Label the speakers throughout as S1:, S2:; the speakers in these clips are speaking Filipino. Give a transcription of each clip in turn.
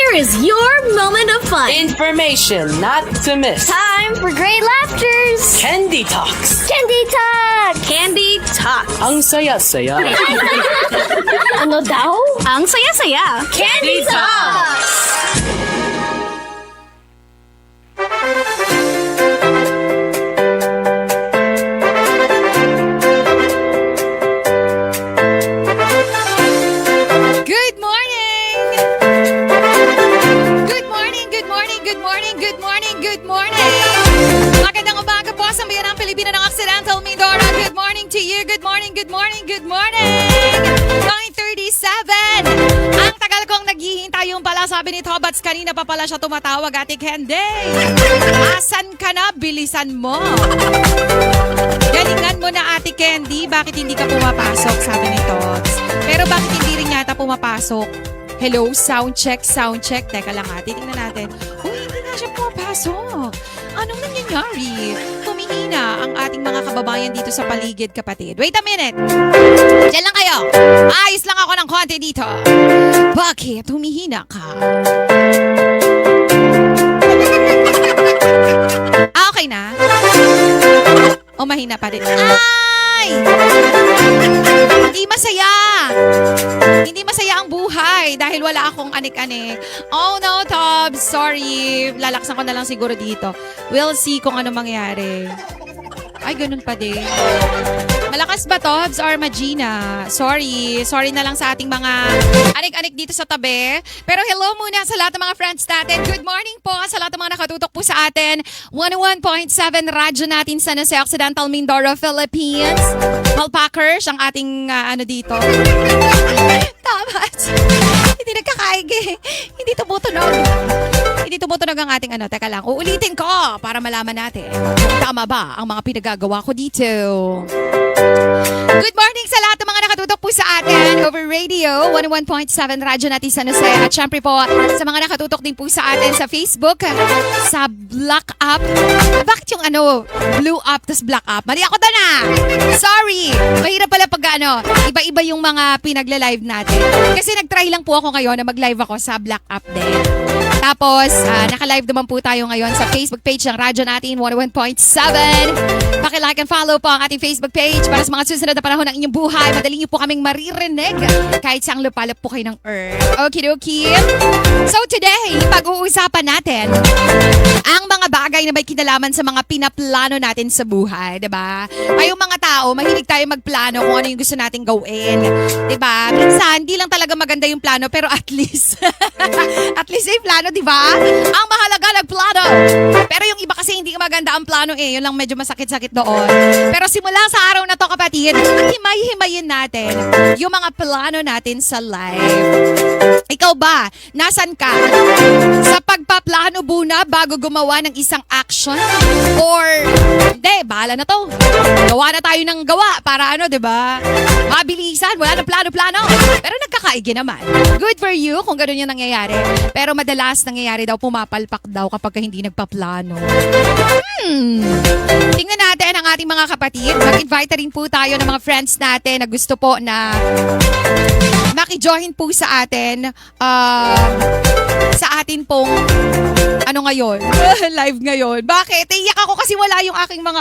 S1: Here is your moment of fun.
S2: Information not to miss.
S1: Time for great laughters.
S2: Candy Talks.
S1: Candy Talk! Candy Talk.
S2: Ang saya-saya.
S1: Ano daw? Ang saya-saya. Candy Talks!
S3: Good morning! Good morning, good morning, good morning, good morning, good morning! Magandang umaga po sa bayan ng Pilipino ng Occidental Mindoro. Good morning to you. Good morning, good morning, good morning! 9:37. Ang tagal kong naghihintay yung pala sabi ni Tobats. Kanina pa pala siya tumatawag, Ate Candy. Asan ka na? Bilisan mo. Galingan mo na, Ate Candy. Bakit hindi ka pumapasok? Sabi ni Tobs. Pero bakit hindi rin yata pumapasok? Hello, sound check, sound check. Teka lang ha, titingnan natin. Uy, hindi na siya pumapasok. Anong nangyayari? Humihina ang ating mga kababayan dito sa paligid, kapatid. Wait a minute. Diyan lang kayo. Ayos lang ako ng konti dito. Bakit humihina ka? Okay na? O mahina pa rin? Ay! Hindi masaya. Hindi masaya ang buhay dahil wala akong anik-anik. Oh no, Tobs. Sorry. Lalaksan ko na lang siguro dito. We'll see kung ano mangyari. Ay, ganun pa din. Malakas ba, Tobs or Magina? Sorry. Sorry na lang sa ating mga anik-anik dito sa tabi. Pero hello muna sa lahat ng mga friends natin. Good morning po sa lahat ng mga nakatutok po sa atin. 101.7 radyo natin sa Nasa Occidental Mindoro, Philippines. Malpackers, ang ating dito. Tama. Hindi nagkakaigi. Hindi tumutunog. Hindi tumutunog ang ating Teka lang, uulitin ko para malaman natin kung tama ba ang mga pinagagawa ko dito. Good morning sa lahat ng mga nakatutok po sa atin over radio, 101.7 radyo natin sa Nasa. At syempre po sa mga nakatutok din po sa atin sa Facebook, sa Black Up. Bakit yung blue up tas black up? Mali ako doon Sorry. Mahirap pala pag iba-iba yung mga pinagla-live natin. Kasi nag-try lang po ako ngayon na mag-live ako sa Black Up din. Tapos, naka-live naman po tayo ngayon sa Facebook page ng radyo natin, 101.7. Paki-like and follow po ang ating Facebook page para sa mga susunod na panahon ng inyong buhay. Madaling niyo po kaming maririnig kahit saan lupalop po kayo ng earth. Okidoki. So today, pag-uusapan natin ang mga bagay na may kinalaman sa mga pinaplano natin sa buhay, 'di ba? Tayong mga tao, mahilig tayo magplano kung ano yung gusto nating gawin, 'di ba? Minsan, hindi lang talaga maganda yung plano, pero at least at least may plano, 'di ba? Ang mahalaga nagplano. Pero yung iba kasi hindi maganda ang plano yun lang medyo masakit-sakit doon. Pero simula sa araw na to, kapatid, himay-himayin natin yung mga plano natin sa life. Ikaw ba? Nasaan ka? Sa pagpaplano muna bago gumawa ng isang action? Or, hindi, bahala na to. Gawa na tayo ng gawa para di ba? Mabilisan, wala na plano-plano. Pero nagkakaigi naman. Good for you kung gano'n yung nangyayari. Pero madalas nangyayari daw, pumapalpak daw kapag hindi nagpaplano. Tingnan natin ang ating mga kapatid. Mag-invite rin po tayo ng mga friends natin na gusto po na maki-join po sa atin sa atin pong ngayon. Live ngayon. Bakit? Iyak ako kasi wala yung aking mga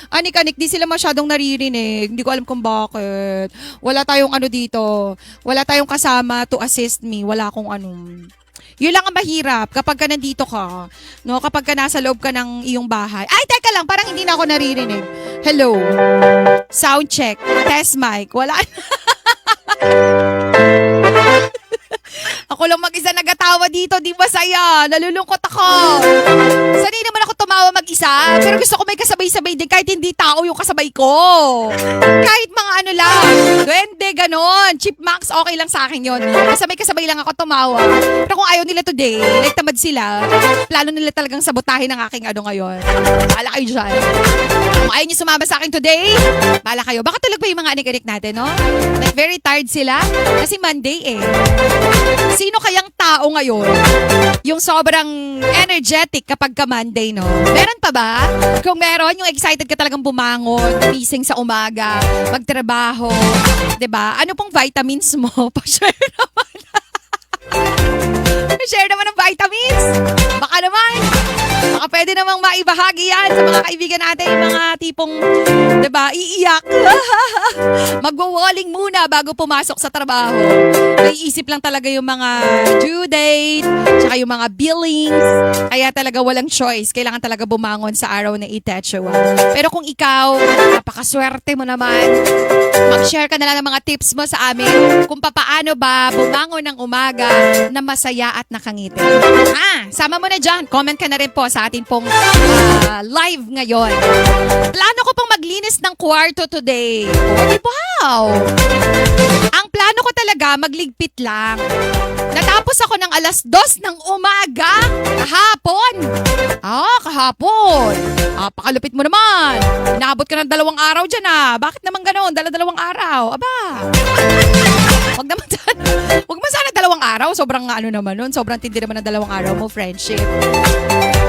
S3: anik-anik. Di sila masyadong naririnig. Hindi ko alam kung bakit. Wala tayong dito. Wala tayong kasama to assist me. Wala akong Yun lang ang mahirap kapag ka nandito ka, no? Kapag ka nasa loob ka ng iyong bahay. Ay, teka lang, parang hindi na ako naririnig. Hello? Sound check. Test mic. Wala Ako lang mag-isa nagatawa dito, di masaya. Nalulungkot ako. Sanay naman ako tumawa mag-isa, pero gusto ko may kasabay-sabay din kahit hindi tao yung kasabay ko. Kahit mga lang, duwende, ganon. Chipmunks, okay lang sa akin yun. Kasabay-kasabay lang ako tumawa. Pero kung ayaw nila today, like tamad sila, plano nila talagang sabotahin ang aking ngayon. Bahala kayo dyan. Kung ayaw niyo sumama sa akin today, bahala kayo. Baka tulog pa yung mga anik-anik natin, no? Like very tired sila. Kasi Monday Sino kayang tao ngayon yung sobrang energetic kapag ka Monday, no? Meron pa ba? Kung meron, yung excited ka talagang bumangon, gising sa umaga, magtrabaho, 'di ba? Ano pong vitamins mo? Pa-share naman. Paki-share naman ng vitamins. Baka naman. Baka pwede namang maibahagi yan sa mga kaibigan natin. Yung mga tipong, diba, iiyak. Magwa-walling muna bago pumasok sa trabaho. May isip lang talaga yung mga due date, tsaka yung mga billings. Kaya talaga walang choice. Kailangan talaga bumangon sa araw na Itechewa. Pero kung ikaw, napakaswerte mo naman, mag-share ka na lang ng mga tips mo sa amin kung paano ba bumangon ng umaga na masaya at nakangiti. Sama mo na dyan. Comment ka na rin po sa atin pong live ngayon. Plano ko pong maglinis ng kwarto today. Wow! Ang plano ko talaga, magligpit lang. Natapos ako ng 2:00 ng umaga. Kahapon. Kahapon. Pakalupit mo naman. Inaabot ka ng 2 araw dyan Bakit naman ganon? 2 araw. Aba. Wag mo sana 2 araw. Sobrang ano naman nun. Sobrang tindi naman ng 2 araw mo, friendship.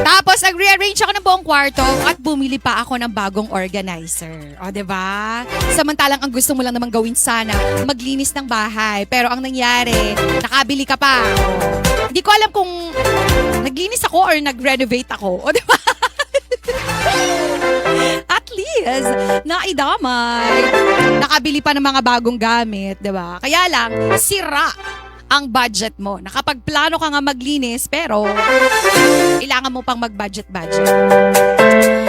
S3: Tapos, nag-rearrange ako ng buong kwarto at bumili pa ako ng bagong organizer. O, diba? Samantalang ang gusto mo lang naman gawin sana, maglinis ng bahay. Pero ang nangyari, nakabili ka pa. Hindi ko alam kung naglinis ako or nag-renovate ako. O, diba? At least, naidamay. Nakabili pa ng mga bagong gamit, diba? Kaya lang, sira ang budget mo. Nakapagplano ka nga maglinis, pero kailangan mo pang mag-budget-budget.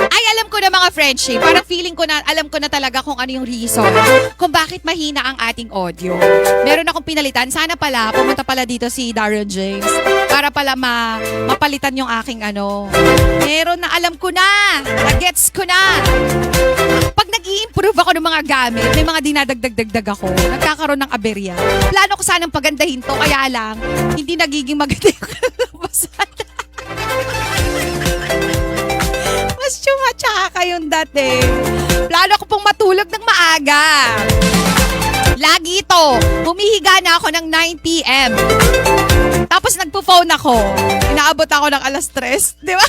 S3: Ay, alam ko na mga friendship. Parang feeling ko na, alam ko na talaga kung ano yung reason kung bakit mahina ang ating audio. Meron akong pinalitan. Sana pala, pumunta pala dito si Daryl James para pala mapalitan yung aking Meron na, alam ko na. Nagets ko na. Pag nag-i-improve ako ng mga gamit, may mga dinadagdag-dagdag ako. Nagkakaroon ng aberya. Plano ko sanang pagandahin to, kaya lang, hindi nagiging maganda yung kalabasan. Mas tsumatsaka yung dating. Plano ko pong matulog ng maaga. Lagi ito. Humihiga na ako ng 9 p.m. Tapos nagpo-phone ako. Inaabot ako ng 3:00. Di ba?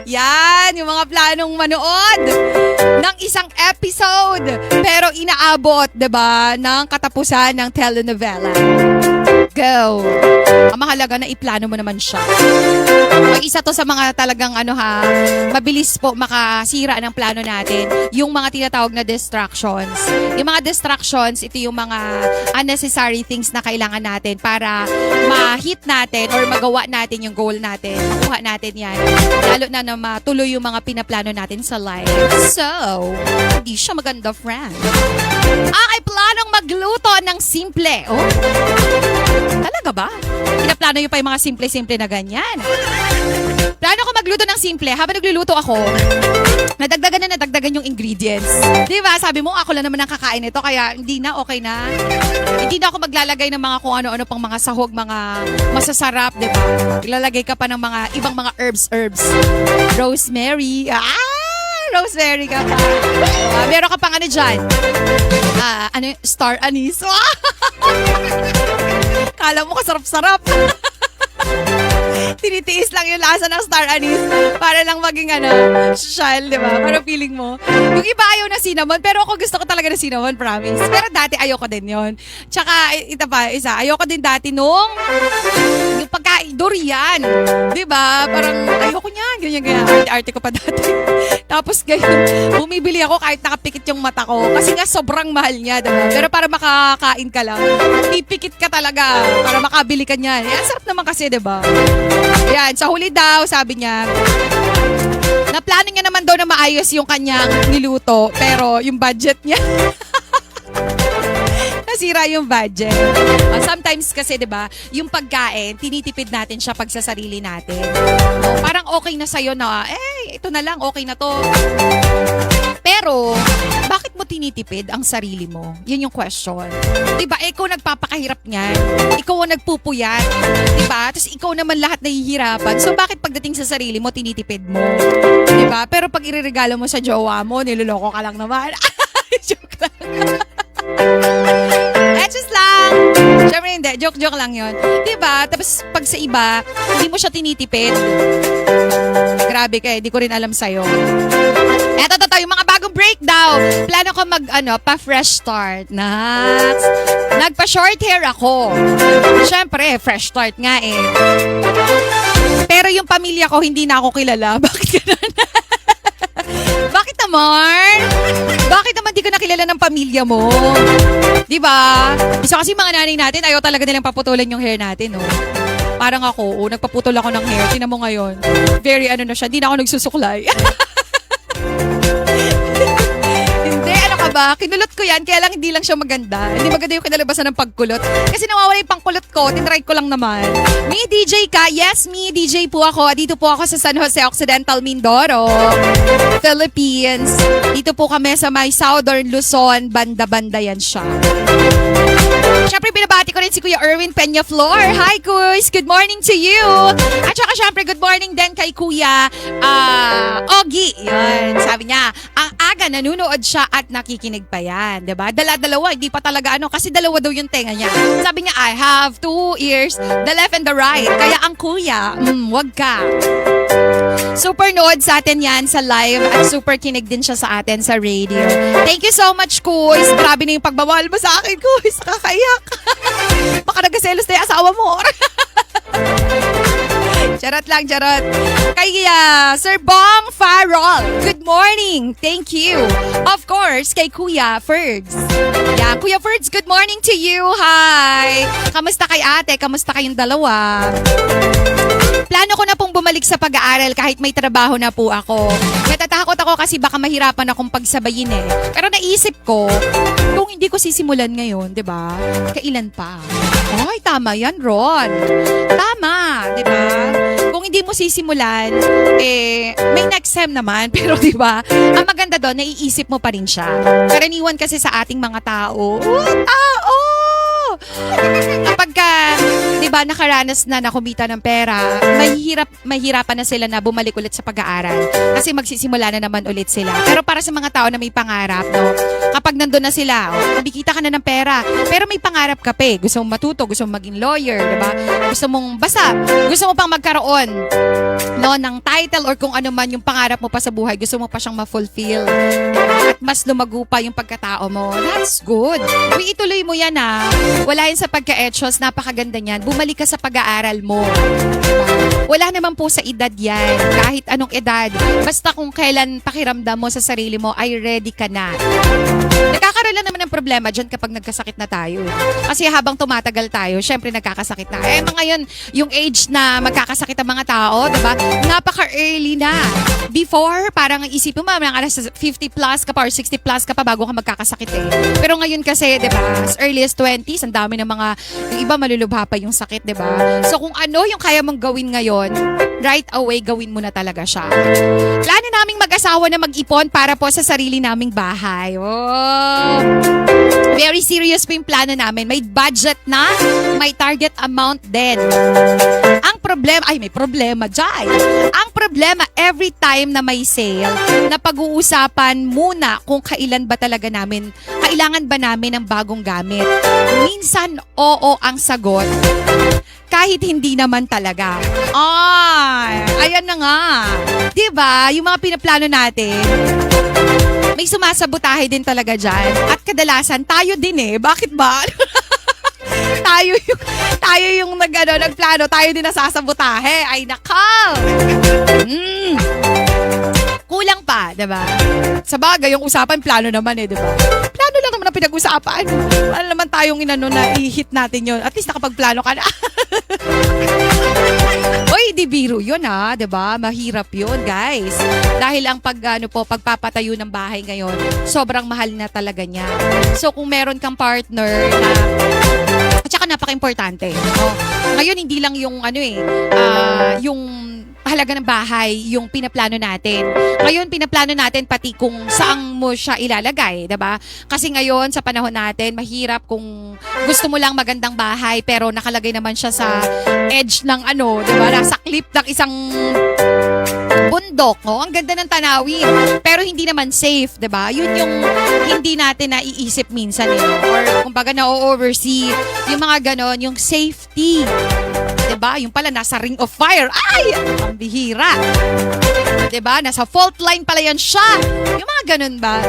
S3: Yan, yung mga planong manood ng isang episode. Pero inaabot, diba, ng katapusan ng telenovela. Go. Ang mahalaga na iplano mo naman siya. Isa to sa mga talagang mabilis po makasira ng plano natin. Yung mga tinatawag na distractions. Yung mga distractions, ito yung mga unnecessary things na kailangan natin para ma-hit natin or magawa natin yung goal natin. Makuha natin yan. Lalo na matuloy yung mga pinaplano natin sa life. So, hindi siya maganda, friend. Ay, planong magluto ng simple. Oh? Talaga ba? Pinaplano nyo pa yung mga simple-simple na ganyan. Plano ko magluto ng simple. Habang nagluluto ako, nadagdagan yung ingredients. Di ba? Sabi mo, ako lang naman ang kakain nito, kaya hindi na, okay na. Hindi na ako maglalagay ng mga kung ano-ano pang mga sahog, mga masasarap, di ba? Ilalagay ka pa ng mga ibang mga herbs. Rosemary. Rosemary ka pa. Meron ka pang dyan? Star anise. Kala mo kasarap-sarap. Tinitiis lang yung lasa ng star anise para lang maging social, di ba? Para feeling mo. Yung iba ayaw na cinnamon, pero ako gusto ko talaga ng cinnamon, promise. Pero dati ayoko din yon. Tsaka, ayoko din dati yung durian. Di ba? Parang ayoko niyan. Ganyan. Arte ko pa dati. Tapos ganyan, bumibili ako kahit nakapikit yung mata ko. Kasi nga sobrang mahal niya, diba? Pero para makakain ka lang, pipikit ka talaga para makabili ka niyan. Yan, sarap naman kasi, diba? Yan, sa huli daw, sabi niya, naplano niya naman daw na maayos yung kanyang niluto, pero yung budget niya, nasira yung budget. Sometimes kasi, 'di ba, yung pagkain, tinitipid natin siya pag sa sarili natin. Parang okay na sa'yo na, ito na lang, okay na to. Pero, bakit mo tinitipid ang sarili mo? Yun yung question. 'Di ba? Ikaw nagpapakahirap niyan. Ikaw ang nagpupuyat. 'Di ba? Tapos ikaw naman lahat nahihirapan. So, bakit pagdating sa sarili mo, tinitipid mo? 'Di ba? Pero pag ireregalo mo sa jowa mo, niloloko ka lang naman. Joke lang. Just lang. Siyempre hindi. Joke lang yun. Diba? Tapos pag sa iba, hindi mo siya tinitipid. Grabe ka, hindi ko rin alam sa'yo. Eto, yung mga bagong breakdown. Plano ko pa-fresh start. Next. Nagpa-short hair ako. Siyempre, fresh start nga eh. Pero yung pamilya ko, hindi na ako kilala. Bakit ganun? Bakit naman? Bakit naman di ko nakilala ng pamilya mo? Diba? Isa kasi mga nanay natin, ayaw talaga nilang paputulan yung hair natin, no? Parang ako, nagpaputol ako ng hair. Tingnan mo ngayon. Very na siya. Hindi na ako nagsusuklay. Hindi, ano ka ba? Kinulot ko yan, kaya lang hindi lang siya maganda. Hindi maganda yung kinalabasan ng pagkulot. Kasi nawawala yung pangkulot ko, tinry ko lang naman. Me, DJ ka? Yes, me, DJ po ako. Dito po ako sa San Jose Occidental, Mindoro, Philippines. Dito po kami sa may Southern Luzon, banda-banda yan siya. Siyempre, binabati ko rin si Kuya Erwin Peñaflor. Hi, Kuys! Good morning to you! At saka, siyempre, good morning din kay Kuya Ogie. Yan, sabi niya, ang aga, nanunood siya at nakikinig pa yan. Diba? Dala-dalawa, hindi pa talaga kasi dalawa daw yung tenga niya. Sabi niya, I have 2 ears, the left and the right. Kaya ang kuya, wag ka. Super nood sa atin yan sa live at super kinig din siya sa atin sa radio. Thank you so much, Kuys. Grabe na yung pagbawal mo sa akin, Kuys. Kakaiyak. Baka nagkaselos na yung asawa mo. Charot lang, charot. Kay Sir Bong Farrell, good morning. Thank you. Of course, kay Kuya Ferds. Yeah, Kuya Ferds, good morning to you. Hi. Kamusta kay ate? Kamusta kayong dalawa? Plano ko na pong bumalik sa pag-aaral kahit may trabaho na po ako. Natatakot ako kasi baka mahirapan akong pagsabayin eh. Pero naisip ko, kung hindi ko sisimulan ngayon, di ba? Kailan pa? Ay, tama yan, Ron. Tama, di ba? Kung hindi mo sisimulan, may next sem naman. Pero di ba, ang maganda doon, naiisip mo pa rin siya. Karaniwan kasi sa ating mga tao, kapag di ba, nakaranas na kumita ng pera, mahirapan na sila na bumalik ulit sa pag-aaral. Kasi magsisimula na naman ulit sila. Pero para sa mga tao na may pangarap, no, kapag nandun na sila, kumikita ka na ng pera, pero may pangarap ka pa eh. Gusto mong matuto, gusto mong maging lawyer, di ba? Gusto mong gusto mo pang magkaroon ng title or kung ano man yung pangarap mo pa sa buhay, gusto mo pa siyang ma-fulfill. At mas lumago pa yung pagkatao mo. That's good. Kung ituloy mo yan wala yan sa pagka-etchos, napakaganda niyan. Bumalik ka sa pag-aaral mo. Diba? Wala naman po sa edad yan. Kahit anong edad. Basta kung kailan pakiramdam mo sa sarili mo, ay ready ka na. Nagkakaroon lang naman ng problema dyan kapag nagkasakit na tayo. Kasi habang tumatagal tayo, syempre nagkakasakit na. Ngayon, yung age na magkakasakit ang mga tao, diba? Napaka-early na. Before, parang isipin mo, mga 50 plus ka pa or 60 plus ka pa bago ka magkakasakit eh. Pero ngayon kasi, diba, as early as 20s, ang dami ng mga, yung iba malulubha pa yung sakit, diba? So kung ano yung kaya mong gawin ngayon, right away, gawin mo na talaga siya. Plano naming mag-asawa na mag-ipon para po sa sarili naming bahay. Oh! Very serious po yung plano namin. May budget na, may target amount din. Ang problema, may problema dyan. Ang problema, every time na may sale, na pag-uusapan muna kung kailan ba talaga namin, kailangan ba namin ng bagong gamit. Minsan, oo ang sagot. Kahit hindi naman talaga. Ayan na nga. Diba? Yung mga pinaplano natin, may sumasabotahe din talaga dyan. At kadalasan, tayo din eh. Bakit ba? tayo yung nagplano, tayo din nasasabotahe. Ay, nakaw! Kulang pa, diba? Sa bagay, yung usapan, plano naman eh, diba? Plano lang naman ang pinag-usapan. Wala naman tayong na i-hit natin yun. At least nakapagplano ka na. Oy, di biro yun diba? Mahirap yun, guys. Dahil ang pagpapatayo ng bahay ngayon, sobrang mahal na talaga niya. So, kung meron kang partner na at saka napaka-importante. No? Ngayon, hindi lang yung yung halaga ng bahay, yung pinaplano natin. Ngayon, pinaplano natin pati kung saan mo siya ilalagay, diba? Kasi ngayon, sa panahon natin, mahirap kung gusto mo lang magandang bahay, pero nakalagay naman siya sa edge ng diba? Nasa clip ng isang bundok. Ang ganda ng tanawin. Pero hindi naman safe, diba? Yun yung hindi natin naiisip minsan. Or kumbaga na-oversee, yung mga ganon, yung safety. Diba? Yung pala nasa ring of fire. Ay! Ang bihira. Diba? Nasa fault line pala yan siya. Yung mga ganun ba?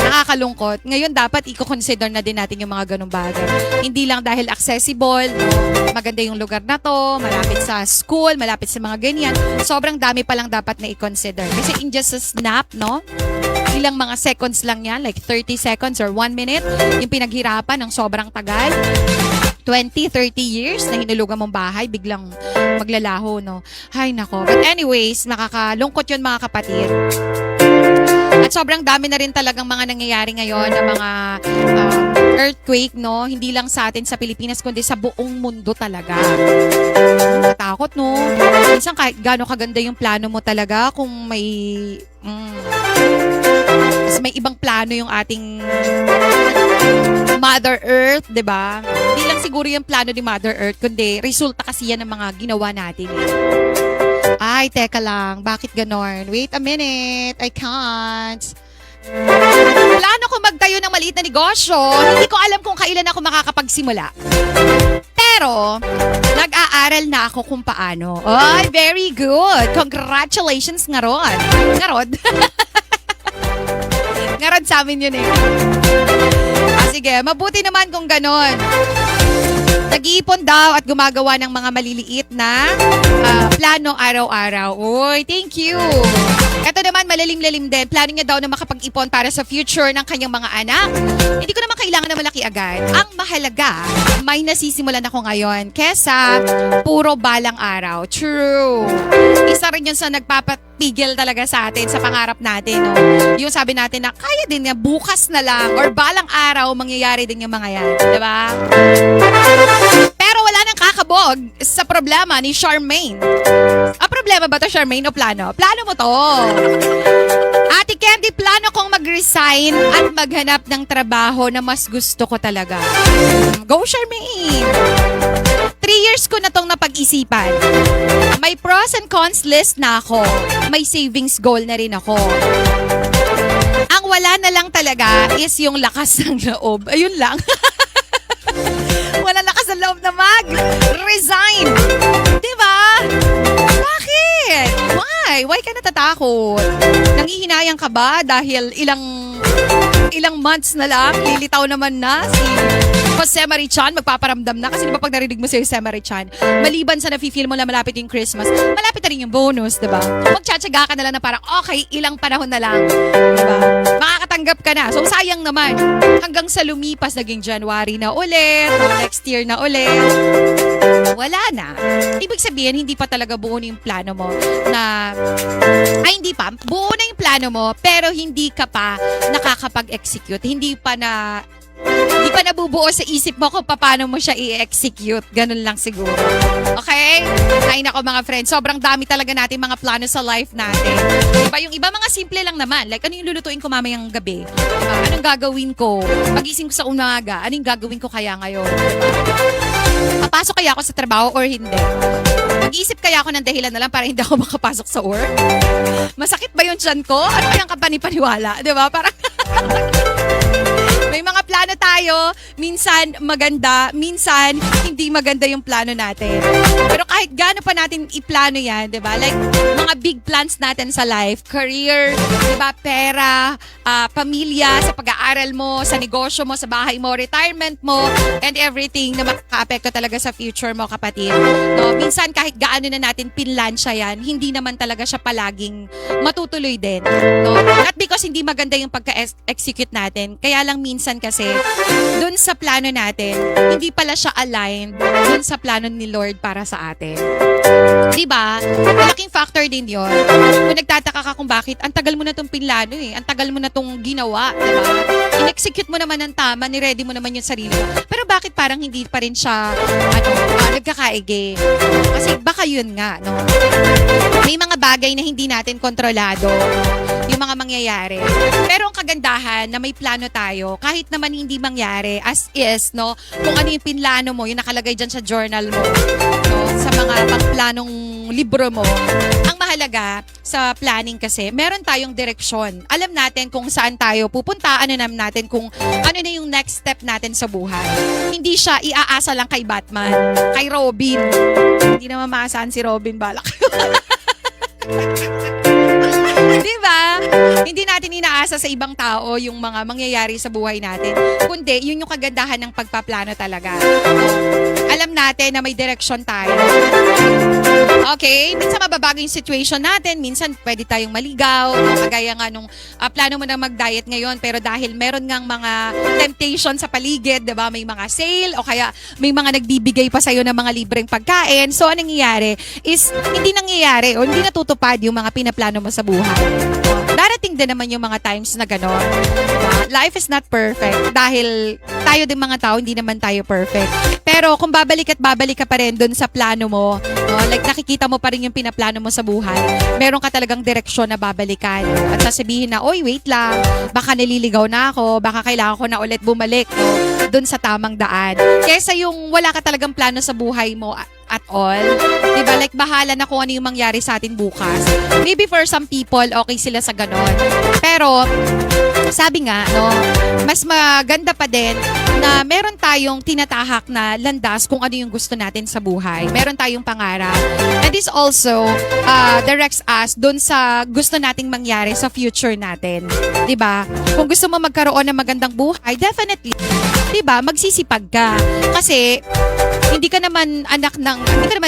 S3: Nakakalungkot. Ngayon, dapat i-consider na din natin yung mga ganung bagay. Hindi lang dahil accessible, no? Maganda yung lugar na to, malapit sa school, malapit sa mga ganyan. Sobrang dami pa lang dapat na i-consider. Kasi in just a snap, no? Ilang mga seconds lang yan, like 30 seconds or 1 minute, yung pinaghirapan ng sobrang tagal. 20, 30 years na hinulugan mong bahay, biglang maglalaho, no? Ay, nako. But anyways, nakakalungkot yun, mga kapatid. At sobrang dami na rin talagang mga nangyayari ngayon na mga earthquake, no? Hindi lang sa atin sa Pilipinas, kundi sa buong mundo talaga. Natakot, no? Minsan kahit gaano kaganda yung plano mo talaga, kung may may ibang plano yung ating Mother Earth, 'di ba? Hindi lang siguro yung plano ni Mother Earth, kundi resulta kasi yan ng mga ginawa natin. Ay, teka lang. Bakit ganon? Wait a minute. I can't. Plano ko magtayo ng maliit na negosyo. Hindi ko alam kung kailan ako makakapagsimula. Pero, nag-aaral na ako kung paano. Ay, very good. Congratulations, Ngarod. Ngarod? Ngarod sa amin yun eh. Sige, mabuti naman kung ganon. Nag-iipon daw at gumagawa ng mga maliliit na plano araw-araw. Uy, thank you. Ito naman, malalim-lalim din. Plano niya daw na makapag-ipon para sa future ng kanyang mga anak. Hindi ko naman kailangan na malaki agad. Ang mahalaga, may nasisimulan ako ngayon kesa puro balang araw. True. Isa rin yun sa nagpapapigil talaga sa atin, sa pangarap natin. No? Yung sabi natin na kaya din nga, bukas na lang or balang araw, mangyayari din yung mga yan. Diba? Pero wala nang kakabog sa problema ni Charmaine. Ang problema ba to, Charmaine, o plano? Plano mo to. Ate Candy, plano kong mag-resign at maghanap ng trabaho na mas gusto ko talaga. Go, Charmaine! 3 years ko na tong napag-isipan. May pros and cons list na ako. May savings goal na rin ako. Ang wala na lang talaga is yung lakas ng loob. Ayun lang. Wala lakas ng loob na mag-resign. Diba? Bakit? Why ka natatakot? Nangihinayang ka ba dahil ilang months na lang, lilitaw naman na si Jose Marichan, magpaparamdam na. Kasi diba pag narinig mo si Jose Marichan, maliban sa nafe-feel mo na malapit yung Christmas, malapit na rin yung bonus, diba? Magtsatsaga ka na lang na parang, okay, ilang panahon na lang. Diba? Makakatanggap ka na. So, sayang naman. Hanggang sa lumipas, naging January na ulit, next year na ulit. Wala na. Ibig sabihin, hindi pa talaga buo na yung plano mo na, hindi pa. Buo na yung plano mo, pero hindi ka pa nakakapag-execute. Hindi pa nabubuo sa isip mo kung paano mo siya i-execute. Ganun lang siguro. Okay? Ay nako mga friends, sobrang dami talaga natin mga plano sa life natin. Diba? Yung iba mga simple lang naman. Like, ano yung lulutuin ko mamayang gabi? Diba? Anong gagawin ko? Pagising ko sa umaga, anong gagawin ko kaya ngayon? Diba? Papasok kaya ako sa trabaho or hindi? Mag-iisip kaya ako ng dahilan na lang para hindi ako makapasok sa work? Masakit ba yung tiyan ko? Ano ba yung kapanipaniwala? Diba? Parang may mga plano tayo, minsan maganda, minsan hindi maganda yung plano natin. Pero kahit gaano pa natin iplano yan, di ba? Like, mga big plans natin sa life, career, di ba? Pera, pamilya, sa pag-aaral mo, sa negosyo mo, sa bahay mo, retirement mo, and everything na makaka-apekto talaga sa future mo, kapatid. No? Minsan kahit gaano na natin pinlansya yan, hindi naman talaga siya palaging matutuloy din. No? Not because hindi maganda yung pagka-execute natin, kaya lang minsan kasi dun sa plano natin, hindi pala siya aligned dun sa plano ni Lord para sa atin. Diba? Malaking factor din yon. Kung nagtataka ka kung bakit, ang tagal mo na itong pinlano eh. Ang tagal mo na itong ginawa. Diba? In-execute mo naman ng tama, ni-ready mo naman yung sarili mo. Pero bakit parang hindi pa rin siya nagkakaigi? Kasi baka yun nga, no? May mga bagay na hindi natin kontrolado. Yung mga mangyayari. Pero ang kagandahan na may plano tayo, kahit naman hindi mangyari, as is, no? Kung ano yung pinlano mo, yung nakalagay dyan sa journal mo, no? Sa mga pangplanong libro mo, ang mahalaga sa planning kasi, meron tayong direksyon. Alam natin kung saan tayo pupunta, ano naman natin kung ano na yung next step natin sa buhay. Hindi siya iaasa lang kay Batman, kay Robin. Hindi naman maasahan si Robin, balak. Di ba? Hindi natin inaasa sa ibang tao yung mga mangyayari sa buhay natin. Kundi, yun yung kagandahan ng pagpaplano talaga. Alam natin na may direksyon tayo. Okay? Minsan mababago yung situation natin. Minsan pwede tayong maligaw. Kagaya nga nung plano mo na mag-diet ngayon, pero dahil meron ngang mga temptation sa paligid, di ba? May mga sale o kaya may mga nagbibigay pa sa'yo ng mga libreng pagkain. So, anong nangyayari is hindi nangyayari o hindi natutupad yung mga pinaplano mo sa buhay. Darating din naman yung mga times na gano'n. Life is not perfect dahil tayo din mga tao, hindi naman tayo perfect. Pero kung babalik at babalik ka pa rin dun sa plano mo, like nakikita mo pa rin yung pinaplano mo sa buhay, meron ka talagang direksyon na babalikan. At sasabihin na, oy, wait lang, baka naliligaw na ako, baka kailangan ko na ulit bumalik dun sa tamang daan. Kesa yung wala ka talagang plano sa buhay mo at all. Diba? Like, bahala na kung ano yung mangyari sa atin bukas. Maybe for some people, okay sila sa ganon. Pero, sabi nga, no, mas maganda pa din na meron tayong tinatahak na landas kung ano yung gusto natin sa buhay. Meron tayong pangarap. And this also directs us dun sa gusto nating mangyari sa future natin. Diba? Kung gusto mo magkaroon ng magandang buhay, definitely, diba, magsisipag ka. Kasi, hindi ka naman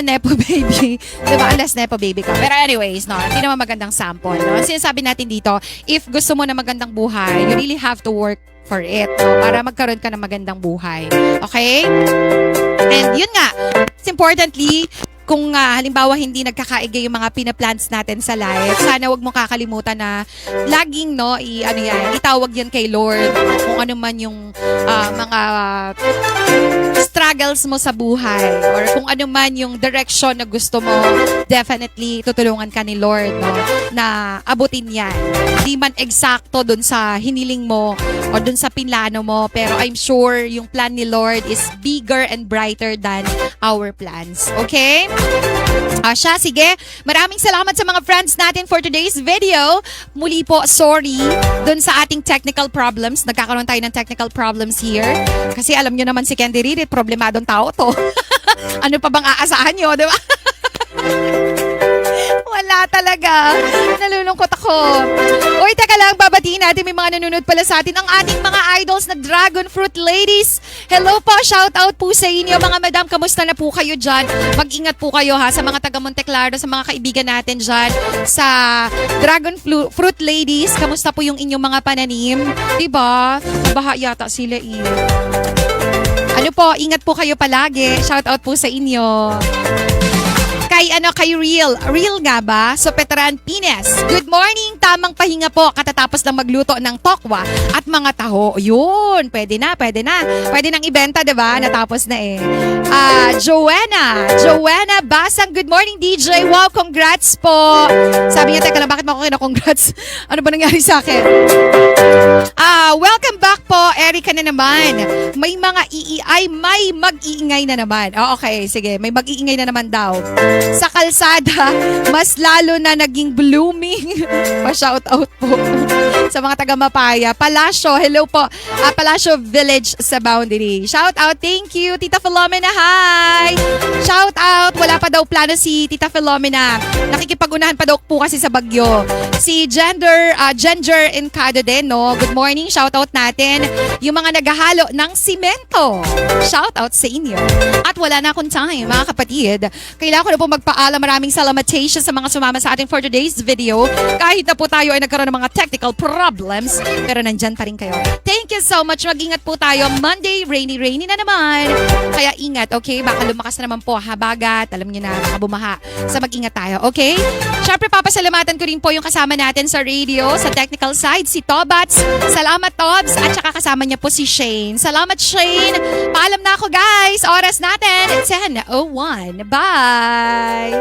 S3: nepo baby. Diba? Unless nepo baby ka. Pero anyways, no, hindi naman magandang sample. No? Sinasabi natin dito, if gusto mo na magandang buhay, you really have to work for it. No? Para magkaroon ka ng magandang buhay. Okay? And yun nga, importantly, kung halimbawa hindi nagkakaigay yung mga pinaplans natin sa life, sana wag mo kakalimutan na laging itawag yan kay Lord kung ano man yung mga struggles mo sa buhay or kung ano man yung direction na gusto mo, definitely tutulungan ka ni Lord, no, na abutin yan. Hindi man eksakto dun sa hiniling mo o dun sa pinlano mo, pero I'm sure yung plan ni Lord is bigger and brighter than our plans. Okay? Sige. Maraming salamat sa mga friends natin for today's video. Muli po, sorry dun sa ating technical problems. Nagkakaroon tayo ng technical problems here. Kasi alam nyo naman si Candy Ririt, problemadong tao to. Ano pa bang aasahan nyo, di ba? Wala talaga. Nalulungkot ako. Uy, teka lang, babatiin natin, may mga nanonood pala sa atin. Ang ating mga idols na Dragon Fruit Ladies. Hello po, shout out po sa inyo. Mga madam, kamusta na po kayo dyan? Mag-ingat po kayo ha sa mga taga Monteclaro, sa mga kaibigan natin dyan. Sa Dragon Fruit Ladies, kamusta po yung inyong mga pananim? Diba? Baha yata sila Ano po, ingat po kayo palagi. Shout out po sa inyo. Kay Real nga ba? So, Petran Pines. Good morning, tamang pahinga po. Katatapos lang magluto ng tokwa at mga taho. Yun, pwede na. Pwede nang ibenta, diba? Natapos na Joanna Basang. Good morning, DJ. Wow, congrats po. Sabi niya, teka lang, bakit mo ako kina-congrats? Ano ba nangyari sa akin? Welcome back po, Erica na naman. May mag-iingay na naman. Okay, sige. May mag-iingay na naman daw. Sa kalsada, mas lalo na naging blooming. Pa-shoutout po sa mga taga-Mapaya. Palasyo, hello po. Palasyo Village sa Boundary. Shoutout, thank you. Tita Philomena, hi! Shoutout, wala pa daw plano si Tita Philomena. Nakikipag-unahan pa daw po kasi sa bagyo. Si Ginger Encado din, no? Good morning, shoutout natin. Yung mga naghahalo ng simento. Shoutout sa inyo. At wala na akong time, mga kapatid. Kailangan ko na po magpaalam. Maraming salamatation sa mga sumama sa atin for today's video. Kahit na po tayo ay nagkaroon ng mga technical problems, pero nandyan pa rin kayo. Thank you so much. Mag-ingat po tayo. Monday, rainy na naman. Kaya ingat, okay? Baka lumakas na naman po, habagat. Alam niyo na, baka bumaha. So mag-ingat tayo, okay? Siyempre, papasalamatan ko rin po yung kasama natin sa radio, sa technical side, si Tobats. Salamat, Tobs. At saka kasama niya po si Shane. Salamat, Shane. Paalam na ako, guys. Oras natin, 10:01. Bye!